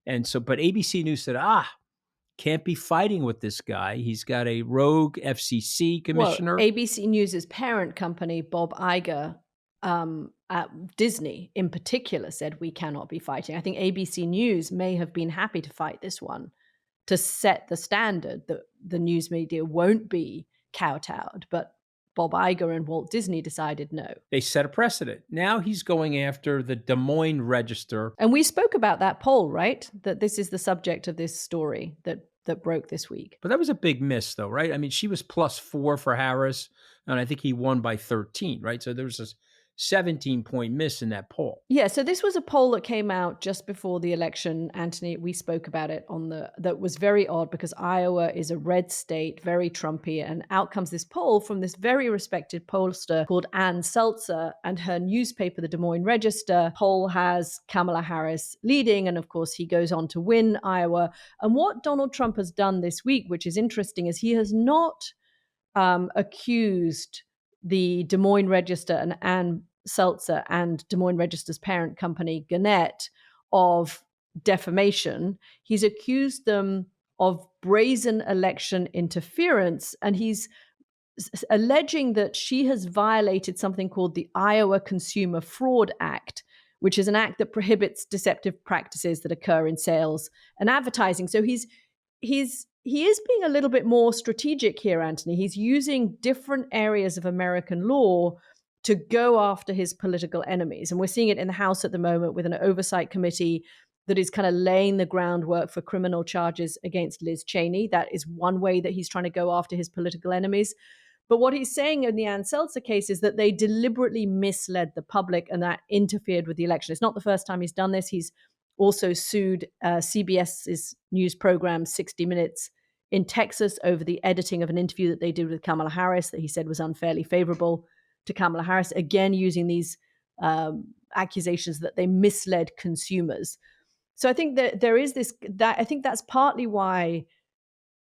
And so, but ABC News said, can't be fighting with this guy. He's got a rogue FCC commissioner. Well, ABC News' parent company, Bob Iger, at Disney in particular, said we cannot be fighting. I think ABC News may have been happy to fight this one to set the standard that the news media won't be kowtowed. But Bob Iger and Walt Disney decided no. They set a precedent. Now he's going after the Des Moines Register. And we spoke about that poll, right? That this is the subject of this story that broke this week. But that was a big miss, though, right? I mean, she was +4 for Harris, and I think he won by 13, right? So there was a 17-point miss in that poll. Yeah, so this was a poll that came out just before the election, Anthony. We spoke about it that was very odd because Iowa is a red state, very Trumpy, and out comes this poll from this very respected pollster called Ann Seltzer, and her newspaper, the Des Moines Register. Poll has Kamala Harris leading, and of course he goes on to win Iowa. And what Donald Trump has done this week, which is interesting, is he has not accused the Des Moines Register and Ann Seltzer and Des Moines Register's parent company, Gannett, of defamation. He's accused them of brazen election interference, and he's alleging that she has violated something called the Iowa Consumer Fraud Act, which is an act that prohibits deceptive practices that occur in sales and advertising. So he is being a little bit more strategic here, Anthony. He's using different areas of American law to go after his political enemies. And we're seeing it in the House at the moment with an oversight committee that is kind of laying the groundwork for criminal charges against Liz Cheney. That is one way that he's trying to go after his political enemies. But what he's saying in the Ann Seltzer case is that they deliberately misled the public and that interfered with the election. It's not the first time he's done this. He's also sued CBS's news program 60 Minutes in Texas over the editing of an interview that they did with Kamala Harris that he said was unfairly favorable to Kamala Harris, again using these accusations that they misled consumers. So I think that there is that I think that's partly why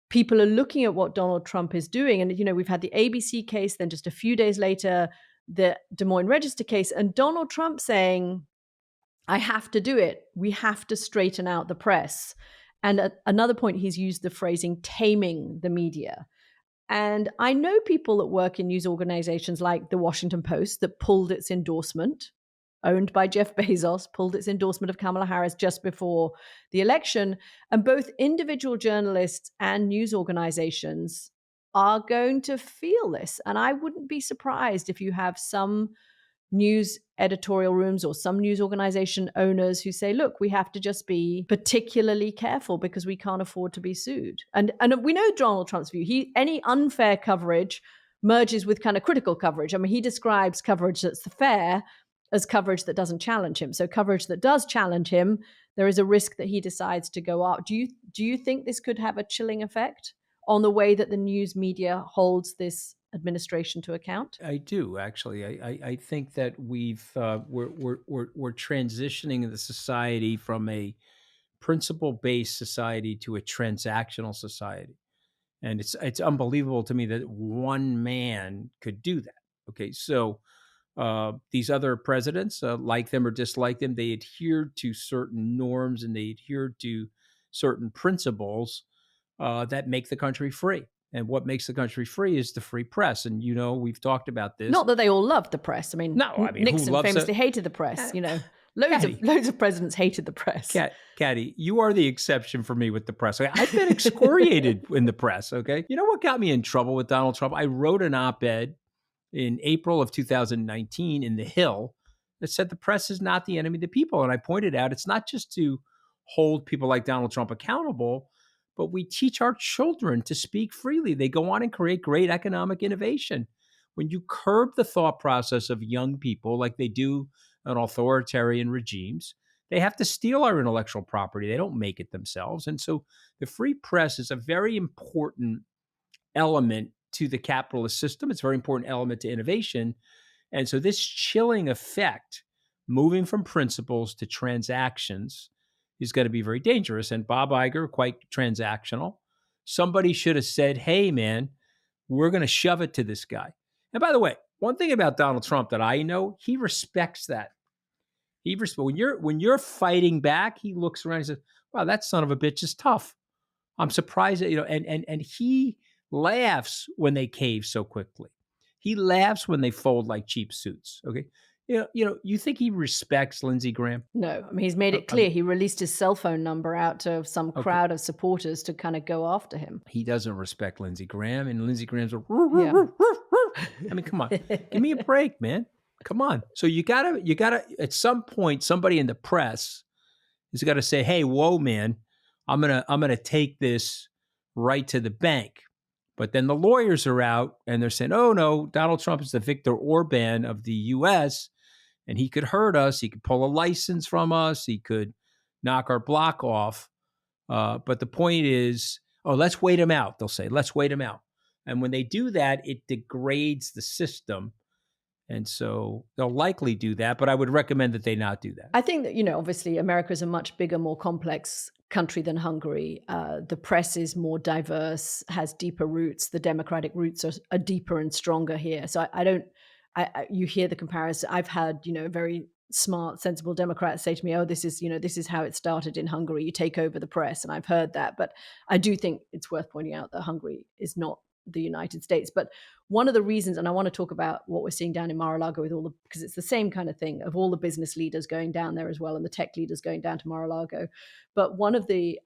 people are looking at what Donald Trump is doing. And, we've had the ABC case, then just a few days later, the Des Moines Register case, and Donald Trump saying, I have to do it. We have to straighten out the press. And at another point, he's used the phrasing taming the media. And I know people that work in news organizations like the Washington Post that pulled its endorsement, owned by Jeff Bezos, pulled its endorsement of Kamala Harris just before the election. And both individual journalists and news organizations are going to feel this. And I wouldn't be surprised if you have some news editorial rooms or some news organization owners who say, look, we have to just be particularly careful because we can't afford to be sued. And we know Donald Trump's view. Any unfair coverage merges with kind of critical coverage. I mean, he describes coverage that's fair as coverage that doesn't challenge him. So coverage that does challenge him, there is a risk that he decides to go up. Do you think this could have a chilling effect on the way that the news media holds this administration to account? I do, actually. I think that we're transitioning the society from a principle-based society to a transactional society, and it's unbelievable to me that one man could do that. Okay, so these other presidents, like them or dislike them, they adhered to certain norms and they adhered to certain principles that make the country free. And what makes the country free is the free press. And, we've talked about this. Not that they all loved the press. I mean, no, Nixon famously hated the press, Loads of presidents hated the press. Katty, you are the exception for me with the press. Okay? I've been excoriated in the press, okay? You know what got me in trouble with Donald Trump? I wrote an op-ed in April of 2019 in The Hill that said the press is not the enemy of the people. And I pointed out it's not just to hold people like Donald Trump accountable, but we teach our children to speak freely. They go on and create great economic innovation. When you curb the thought process of young people like they do in authoritarian regimes, they have to steal our intellectual property. They don't make it themselves. And so the free press is a very important element to the capitalist system. It's a very important element to innovation. And so this chilling effect, moving from principles to transactions, is going to be very dangerous. And Bob Iger, quite transactional. Somebody should have said, hey, man, we're going to shove it to this guy. And by the way, one thing about Donald Trump that I know, he respects that. When you're fighting back, he looks around and says, wow, that son of a bitch is tough. I'm surprised that, and he laughs when they cave so quickly. He laughs when they fold like cheap suits. Okay. You think he respects Lindsey Graham? No, I mean, he's made it clear. He released his cell phone number out to some crowd of supporters to kind of go after him. He doesn't respect Lindsey Graham, and Lindsey Graham's yeah. I mean, come on, give me a break, man. Come on. So you gotta, at some point, somebody in the press has got to say, hey, whoa, man, I'm gonna take this right to the bank. But then the lawyers are out and they're saying, oh no, Donald Trump is the Viktor Orban of the US. And he could hurt us. He could pull a license from us. He could knock our block off. But the point is, let's wait him out. They'll say, let's wait him out. And when they do that, it degrades the system. And so they'll likely do that. But I would recommend that they not do that. I think that, obviously America is a much bigger, more complex country than Hungary. The press is more diverse, has deeper roots. The democratic roots are deeper and stronger here. So you hear the comparison. I've had, very smart, sensible Democrats say to me, oh, this is how it started in Hungary. You take over the press. And I've heard that. But I do think it's worth pointing out that Hungary is not the United States. But one of the reasons, and I want to talk about what we're seeing down in Mar-a-Lago because it's the same kind of thing of all the business leaders going down there as well and the tech leaders going down to Mar-a-Lago. But one of the,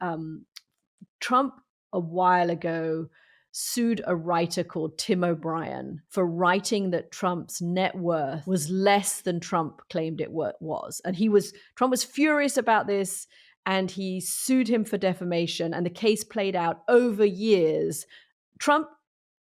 Trump a while ago sued a writer called Tim O'Brien for writing that Trump's net worth was less than Trump claimed it was. And Trump was furious about this, and he sued him for defamation, and the case played out over years. Trump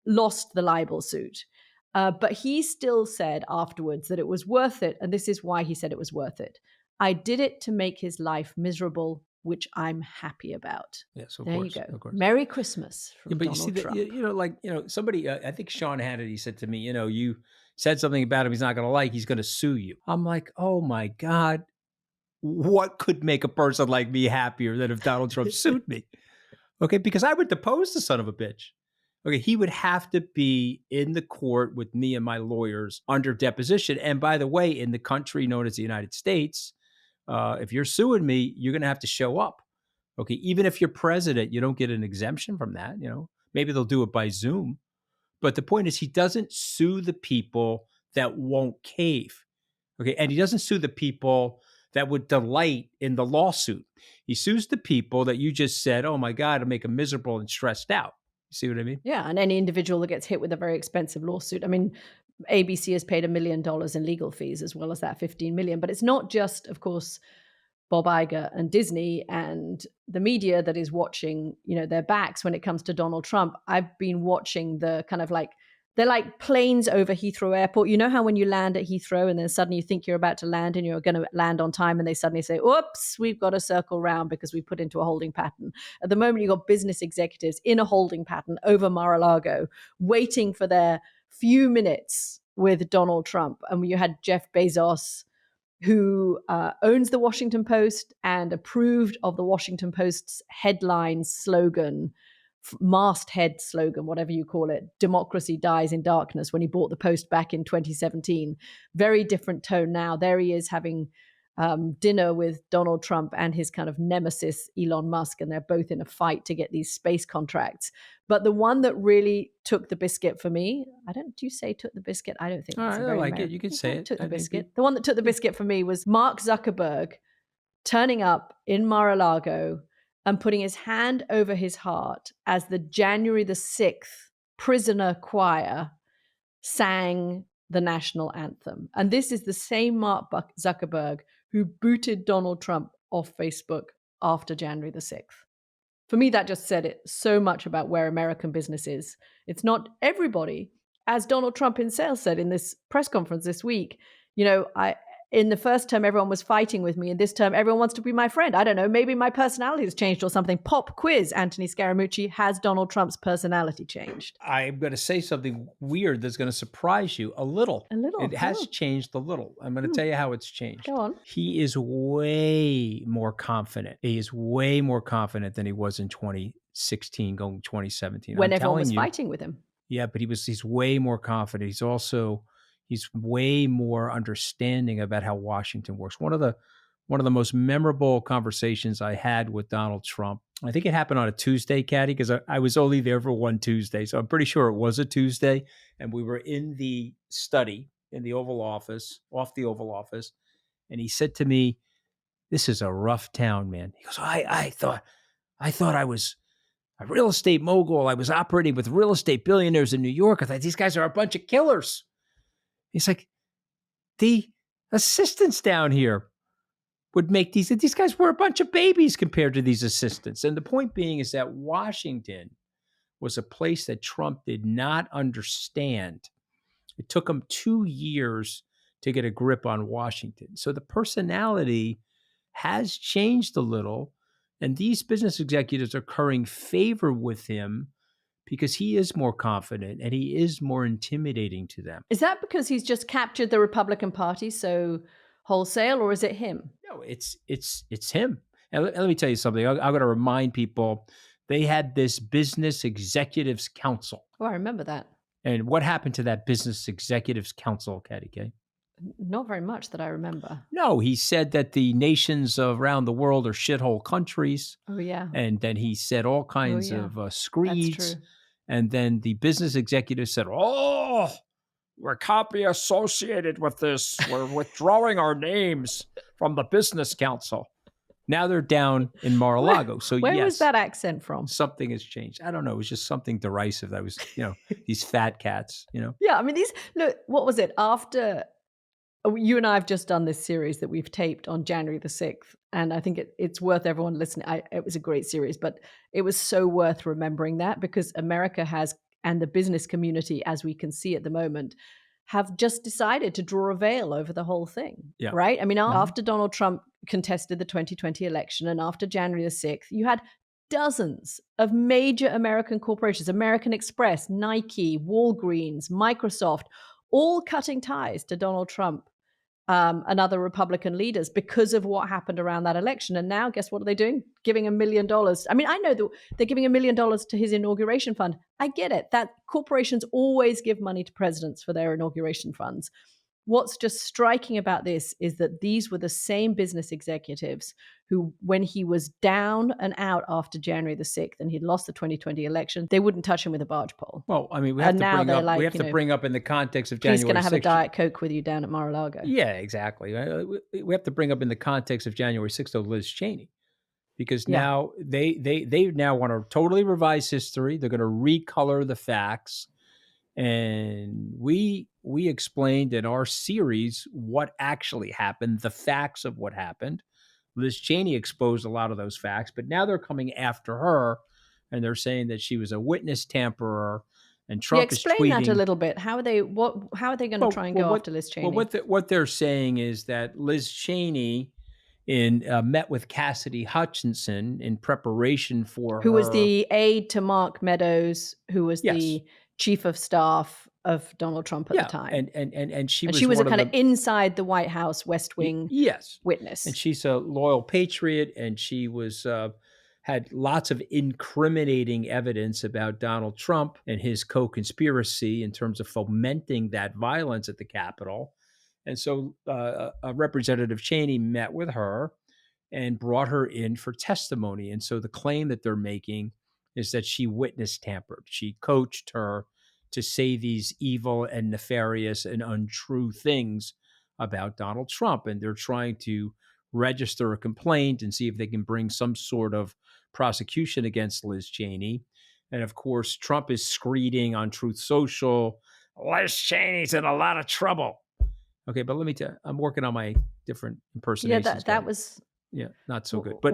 lost the libel suit, but he still said afterwards that it was worth it, and this is why he said it was worth it. I did it to make his life miserable, which I'm happy about. Yes, of there course. you go. Of course. Merry Christmas from but Donald Trump. Somebody, I think Sean Hannity said to me, you said something about him he's not going to like, he's going to sue you. I'm like, oh my God, what could make a person like me happier than if Donald Trump sued me? Okay, because I would depose the son of a bitch. Okay, he would have to be in the court with me and my lawyers under deposition. And by the way, in the country known as the United States, if you're suing me, you're going to have to show up. Okay, even if you're president, you don't get an exemption from that. Maybe they'll do it by Zoom. But the point is, he doesn't sue the people that won't cave. Okay, and he doesn't sue the people that would delight in the lawsuit. He sues the people that you just said, oh my God, it'll make them miserable and stressed out. You see what I mean? Yeah, and any individual that gets hit with a very expensive lawsuit. I mean, ABC has paid $1 million in legal fees as well as that $15 million. But it's not just, of course, Bob Iger and Disney and the media that is watching, their backs when it comes to Donald Trump. I've been watching the kind of they're like planes over Heathrow Airport. You know how when you land at Heathrow and then suddenly you think you're about to land and you're going to land on time and they suddenly say, oops, we've got to circle round because we put into a holding pattern. At the moment, you've got business executives in a holding pattern over Mar-a-Lago waiting for their few minutes with Donald Trump. And you had Jeff Bezos, who owns the Washington Post and approved of the Washington Post's headline slogan, masthead slogan, whatever you call it, democracy dies in darkness, when he bought the Post back in 2017. Very different tone now. There he is having dinner with Donald Trump and his kind of nemesis, Elon Musk, and they're both in a fight to get these space contracts. But the one that really took the biscuit for me, do you say took the biscuit? I don't think that's I a very like American. it. You can say it. Took the I think biscuit. The one that took the biscuit for me was Mark Zuckerberg turning up in Mar-a-Lago and putting his hand over his heart as the January the 6th prisoner choir sang the national anthem. And this is the same Mark Zuckerberg who booted Donald Trump off Facebook after January the 6th. For me, that just said it so much about where American business is. It's not everybody, as Donald Trump himself said in this press conference this week. In the first term, everyone was fighting with me. In this term, everyone wants to be my friend. I don't know. Maybe my personality has changed or something. Pop quiz, Anthony Scaramucci. Has Donald Trump's personality changed? I'm going to say something weird that's going to surprise you a little. A little. It has changed a little. I'm going to tell you how it's changed. Go on. He is way more confident. He is way more confident than he was in 2016, going 2017. When everyone was fighting with him. Yeah, but he's way more confident. He's way more understanding about how Washington works. One of the most memorable conversations I had with Donald Trump, I think it happened on a Tuesday, Katty, because I was only there for one Tuesday. So I'm pretty sure it was a Tuesday. And we were in the study in the Oval Office, off the Oval Office. And he said to me, "This is a rough town, man." He goes, I thought I was a real estate mogul. I was operating with real estate billionaires in New York. I thought these guys are a bunch of killers. He's like, the assistants down here would make these guys were a bunch of babies compared to these assistants. And the point being is that Washington was a place that Trump did not understand. It took him 2 years to get a grip on Washington. So the personality has changed a little, and these business executives are currying favor with him because he is more confident and he is more intimidating to them. Is that because he's just captured the Republican Party so wholesale, or is it him? No, it's him. And let me tell you something. I'm going to remind people, they had this Business Executives Council. Oh, I remember that. And what happened to that Business Executives Council, Katty K? Not very much that I remember. No, he said that the nations around the world are shithole countries. Oh, yeah. And then he said all kinds of screeds. That's true. And then the business executives said, "Oh, we can't be associated with this. We're withdrawing our names from the Business Council." Now they're down in Mar-a-Lago. So where yes, was that accent from? Something has changed. I don't know. It was just something derisive. That was, these fat cats, Yeah, I mean, look, what was it? After you and I have just done this series that we've taped on January the 6th. And I think it's worth everyone listening. It was a great series, but it was so worth remembering that, because America has, and the business community, as we can see at the moment, have just decided to draw a veil over the whole thing, right? I mean, after Donald Trump contested the 2020 election and after January the 6th, you had dozens of major American corporations, American Express, Nike, Walgreens, Microsoft, all cutting ties to Donald Trump and other Republican leaders because of what happened around that election. And now, guess what are they doing? Giving $1 million. I mean, I know that they're giving $1 million to his inauguration fund. I get it. That corporations always give money to presidents for their inauguration funds. What's just striking about this is that these were the same business executives who, when he was down and out after January the 6th and he'd lost the 2020 election, they wouldn't touch him with a barge pole. Well, I mean, we have to bring up in the context of January 6th. He's going to have a Diet Coke with you down at Mar-a-Lago. Yeah, exactly. We have to bring up in the context of January 6th, though, Liz Cheney. Because now they now want to totally revise history. They're going to recolor the facts. And we explained in our series what actually happened, the facts of what happened. Liz Cheney exposed a lot of those facts, but now they're coming after her, and they're saying that she was a witness tamperer. And Trump is tweeting. Explain that a little bit. How are they going to try and go after Liz Cheney? Well, what they're saying is that Liz Cheney met with Cassidy Hutchinson in preparation for who was the aide to Mark Meadows, who was the chief of staff of Donald Trump at the time. And she was a kind of inside the White House West Wing witness. And she's a loyal patriot, and she was had lots of incriminating evidence about Donald Trump and his co-conspiracy in terms of fomenting that violence at the Capitol. And so Representative Cheney met with her and brought her in for testimony. And so the claim that they're making is that she witness tampered. She coached her to say these evil and nefarious and untrue things about Donald Trump. And they're trying to register a complaint and see if they can bring some sort of prosecution against Liz Cheney. And of course, Trump is screeding on Truth Social, Liz Cheney's in a lot of trouble. Okay, but let me tell you, I'm working on my different impersonations. Yeah, that was not so good. But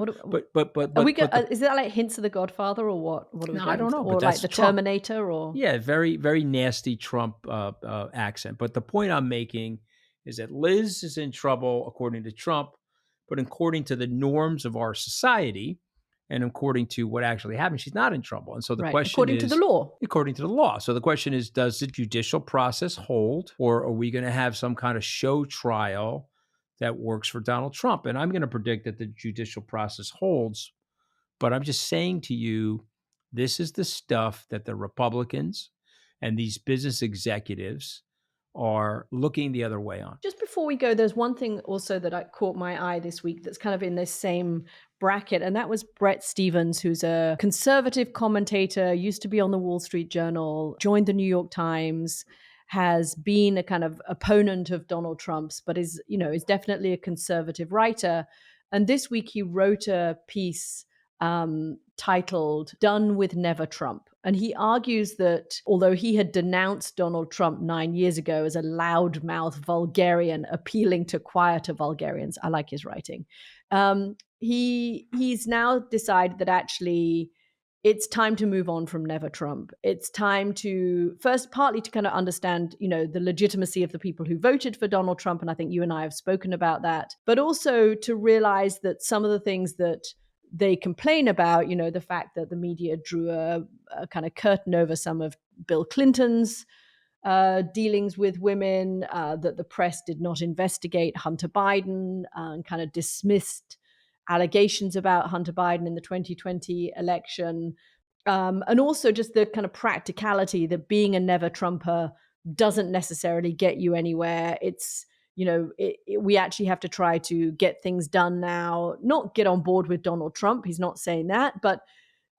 are we is that like hints of The Godfather or what? What are we no, I don't know. Or but like that's the Trump. Terminator or Very, very nasty Trump accent. But the point I'm making is that Liz is in trouble according to Trump, but according to the norms of our society and according to what actually happened, she's not in trouble. And so the question according is, to the law. according to the law. So the question is, does the judicial process hold, or are we going to have some kind of show trial that works for Donald Trump? And I'm going to predict that the judicial process holds. But I'm just saying to you, this is the stuff that the Republicans and these business executives are looking the other way on. Just before we go, there's one thing also that caught my eye this week that's kind of in this same bracket, and that was Bret Stephens, who's a conservative commentator, used to be on the Wall Street Journal, joined the New York Times, has been a kind of opponent of Donald Trump's, but is definitely a conservative writer. And this week he wrote a piece titled "Done with Never Trump." And he argues that although he had denounced Donald Trump 9 years ago as a loudmouth vulgarian appealing to quieter vulgarians, I like his writing, he's now decided that actually it's time to move on from Never Trump. It's time to first partly to kind of understand, the legitimacy of the people who voted for Donald Trump. And I think you and I have spoken about that, but also to realize that some of the things that they complain about, the fact that the media drew a kind of curtain over some of Bill Clinton's dealings with women, that the press did not investigate Hunter Biden and kind of dismissed allegations about Hunter Biden in the 2020 election. And also just the kind of practicality that being a never Trumper doesn't necessarily get you anywhere. It's, we actually have to try to get things done now, not get on board with Donald Trump. He's not saying that, but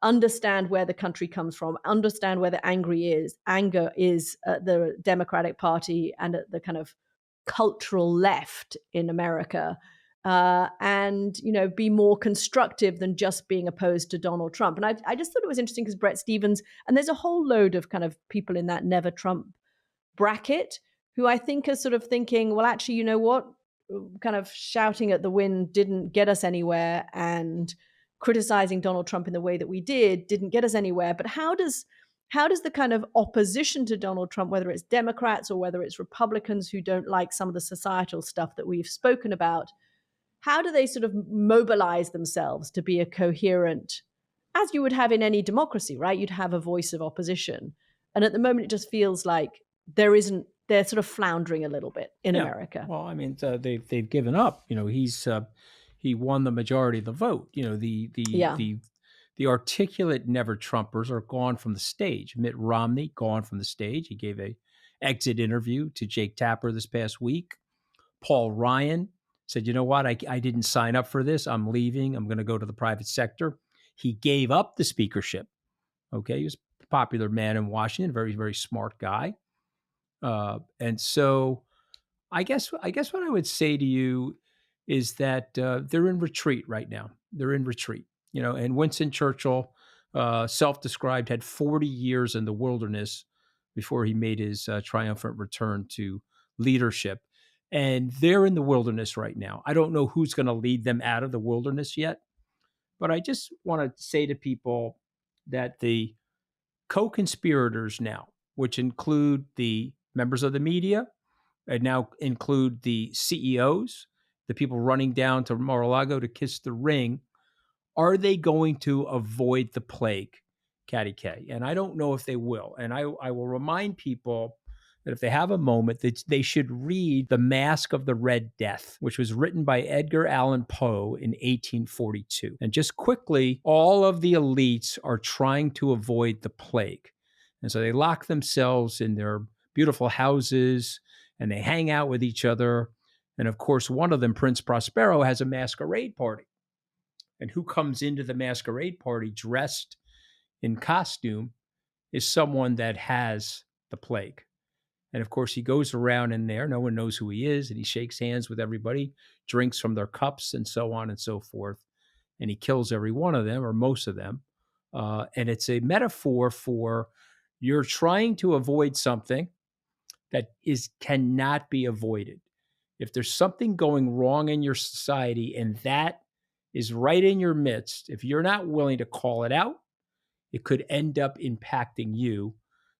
understand where the country comes from, understand where the anger is at the Democratic Party and at the kind of cultural left in America, and, be more constructive than just being opposed to Donald Trump. And I just thought it was interesting because Bret Stephens, and there's a whole load of kind of people in that never Trump bracket who I think are sort of thinking, well, actually, you know what? Kind of shouting at the wind didn't get us anywhere, and criticizing Donald Trump in the way that we didn't get us anywhere. But how does the kind of opposition to Donald Trump, whether it's Democrats or whether it's Republicans who don't like some of the societal stuff that we've spoken about, how do they sort of mobilize themselves to be a coherent, as you would have in any democracy, right? You'd have a voice of opposition. And at the moment, it just feels like they're sort of floundering a little bit in America. Well, I mean, they've given up. He won the majority of the vote. The articulate never Trumpers are gone from the stage. Mitt Romney gone from the stage. He gave a exit interview to Jake Tapper this past week. Paul Ryan said, you know what? I didn't sign up for this. I'm leaving. I'm going to go to the private sector. He gave up the speakership. Okay. He was a popular man in Washington, very, very smart guy. And so I guess what I would say to you is that they're in retreat right now. They're in retreat, and Winston Churchill, self-described, had 40 years in the wilderness before he made his triumphant return to leadership. And they're in the wilderness right now. I don't know who's going to lead them out of the wilderness yet, but I just want to say to people that the co-conspirators now, which include the members of the media, and now include the CEOs, the people running down to Mar-a-Lago to kiss the ring, are they going to avoid the plague, Katty K? And I don't know if they will. And I will remind people that if they have a moment, that they should read The Mask of the Red Death, which was written by Edgar Allan Poe in 1842. And just quickly, all of the elites are trying to avoid the plague. And so they lock themselves in their beautiful houses and they hang out with each other. And of course, one of them, Prince Prospero, has a masquerade party. And who comes into the masquerade party dressed in costume is someone that has the plague. And of course, he goes around in there. No one knows who he is. And he shakes hands with everybody, drinks from their cups, and so on and so forth. And he kills every one of them, or most of them. And it's a metaphor for you're trying to avoid something that cannot be avoided. If there's something going wrong in your society and that is right in your midst, if you're not willing to call it out, it could end up impacting you,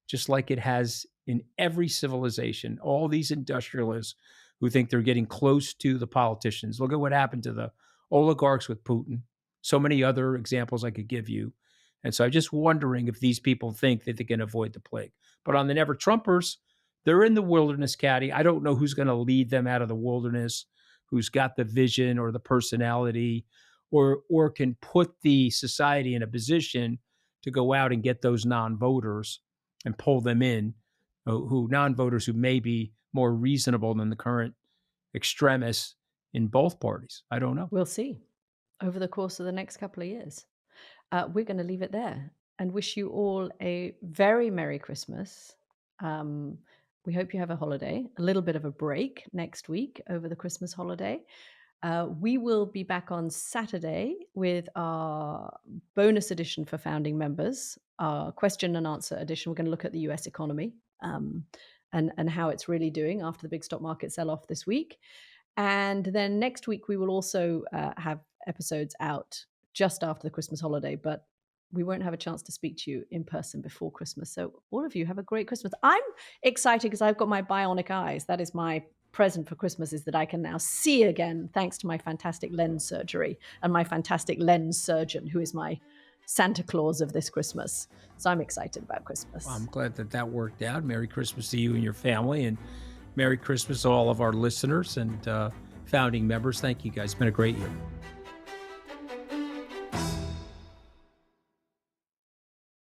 just like it has in every civilization. All these industrialists who think they're getting close to the politicians. Look at what happened to the oligarchs with Putin. So many other examples I could give you. And so I'm just wondering if these people think that they can avoid the plague. But on the Never Trumpers, they're in the wilderness, Katty. I don't know who's going to lead them out of the wilderness, who's got the vision or the personality, or can put the society in a position to go out and get those non-voters and pull them in, who non-voters who may be more reasonable than the current extremists in both parties. I don't know. We'll see over the course of the next couple of years. We're going to leave it there and wish you all a very Merry Christmas. We hope you have a holiday, a little bit of a break next week over the Christmas holiday. We will be back on Saturday with our bonus edition for founding members, our question and answer edition. We're going to look at the US economy and how it's really doing after the big stock market sell-off this week. And then next week, we will also have episodes out just after the Christmas holiday, but we won't have a chance to speak to you in person before Christmas. So all of you have a great Christmas. I'm excited because I've got my bionic eyes. That is my present for Christmas, is that I can now see again, thanks to my fantastic lens surgery and my fantastic lens surgeon, who is my Santa Claus of this Christmas. So I'm excited about Christmas. Well, I'm glad that worked out. Merry Christmas to you and your family, and Merry Christmas to all of our listeners and founding members. Thank you, guys. It's been a great year.